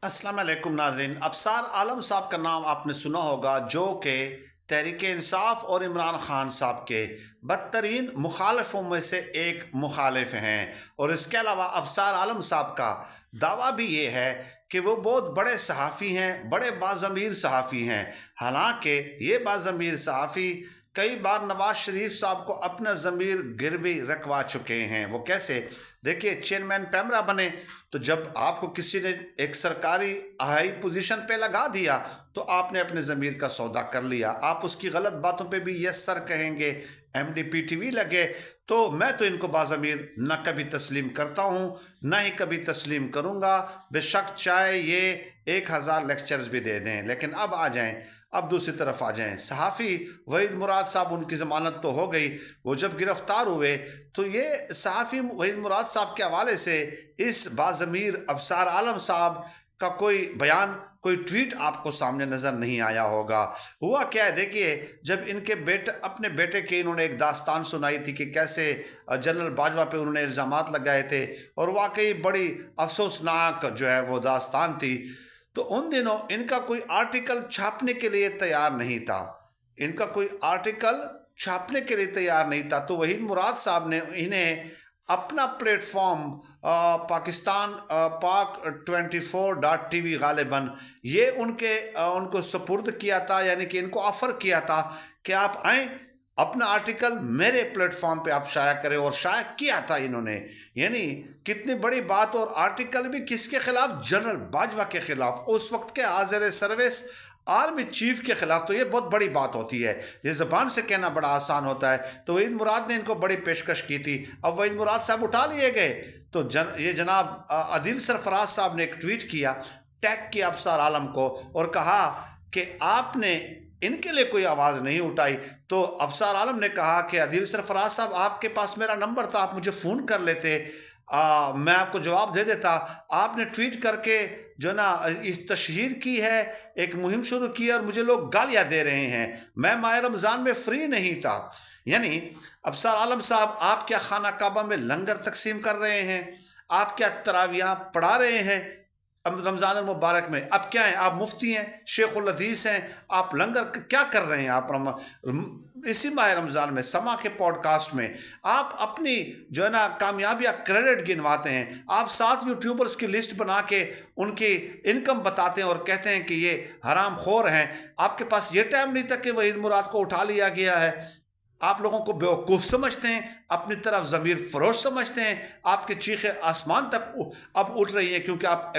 अस्सलाम वालेकुम नाज़रीन। अबसार आलम साहब का नाम आपने सुना होगा, जो कि तहरीक इंसाफ और इमरान खान साहब के बदतरीन मुखालफों में से एक मुखालिफ हैं। और इसके अलावा अबसार आलम साहब का दावा भी ये है कि वो बहुत बड़े सहाफ़ी हैं, बड़े बाज़मीर सहाफ़ी हैं। हालांकि ये बाज़मीर सहाफ़ी कई बार नवाज शरीफ साहब को अपना ज़मीर गिरवी रखवा चुके हैं। वो कैसे? देखिए, चेयरमैन पैमरा बने तो जब आपको किसी ने एक सरकारी हाई पोजीशन पे लगा दिया तो आपने अपने ज़मीर का सौदा कर लिया। आप उसकी गलत बातों पे भी यस सर कहेंगे। MDPTV लगे तो मैं तो इनको बाज़मीर न कभी तस्लीम करता हूँ, न ही कभी तस्लीम करूँगा, बेशक चाहे ये 1000 लेक्चर्स भी दे दें। लेकिन अब आ जाएं, अब दूसरी तरफ आ जाएं। सहाफ़ी वहीद मुराद साहब, उनकी ज़मानत तो हो गई, वो जब गिरफ़्तार हुए तो ये सहाफ़ी वहीद मुराद साहब के हवाले से इस बाज़मीर अबसार आलम साहब का कोई बयान, कोई ट्वीट आपको सामने नज़र नहीं आया होगा। हुआ क्या है, देखिए, जब इनके बेटे, अपने बेटे के इन्होंने एक दास्तान सुनाई थी कि कैसे जनरल बाजवा पे उन्होंने इल्ज़ामात लगाए थे, और वाकई बड़ी अफसोसनाक जो है वो दास्तान थी। तो उन दिनों इनका कोई आर्टिकल छापने के लिए तैयार नहीं था, इनका कोई आर्टिकल छापने के लिए तैयार नहीं था। तो वहीद मुराद साहब ने इन्हें अपना प्लेटफॉर्म पाकिस्तान पाक 24.TV गालिबन ये उनको सुपुर्द किया था, यानी कि इनको ऑफ़र किया था कि आप आएँ, अपना आर्टिकल मेरे प्लेटफॉर्म पे आप शाया करें। और शाया किया था इन्होंने, यानी कितनी बड़ी बात। और आर्टिकल भी किसके खिलाफ? जनरल बाजवा के खिलाफ, उस वक्त के हाजिर सर्विस आर्मी चीफ के खिलाफ। तो ये बहुत बड़ी बात होती है, ये ज़बान से कहना बड़ा आसान होता है। तो वहीद मुराद ने इनको बड़ी पेशकश की थी। अब वहीद मुराद साहब उठा लिए गए तो ये जनाब आदिल सरफराज साहब ने एक ट्वीट किया, टैग किया अबसार आलम को, और कहा कि आपने इनके लिए कोई आवाज़ नहीं उठाई। तो अबसार आलम ने कहा कि आदिल सरफराज साहब, आपके पास मेरा नंबर था, आप मुझे फ़ोन कर लेते, मैं आपको जवाब दे देता। आपने ट्वीट करके जो ना इस तशहीर की है, एक मुहिम शुरू की है, और मुझे लोग गालियां दे रहे हैं। मैं माह रमज़ान में फ्री नहीं था। यानी अबसार आलम साहब, आप क्या खाना काबा में लंगर तकसीम कर रहे हैं? आप क्या तरावियाँ पढ़ा रहे हैं अब रमज़ान मुबारक में? अब क्या हैं? आप मुफ्ती हैं, शेखुल हदीस हैं, आप लंगर क्या कर रहे हैं? आप इसी माह रमज़ान में समा के पॉडकास्ट में आप अपनी जो है ना कामयाबियाँ क्रेडिट गिनवाते हैं। आप 7 यूट्यूबर्स की लिस्ट बना के उनकी इनकम बताते हैं और कहते हैं कि ये हराम खोर हैं। आपके पास ये टाइम नहीं था कि वहीद मुराद को उठा लिया गया है। आप लोगों को बेवकूफ़ समझते हैं, अपनी तरफ ज़मीर फरोश समझते हैं। आपकी चीखें आसमान तक अब उठ रही हैं, क्योंकि आप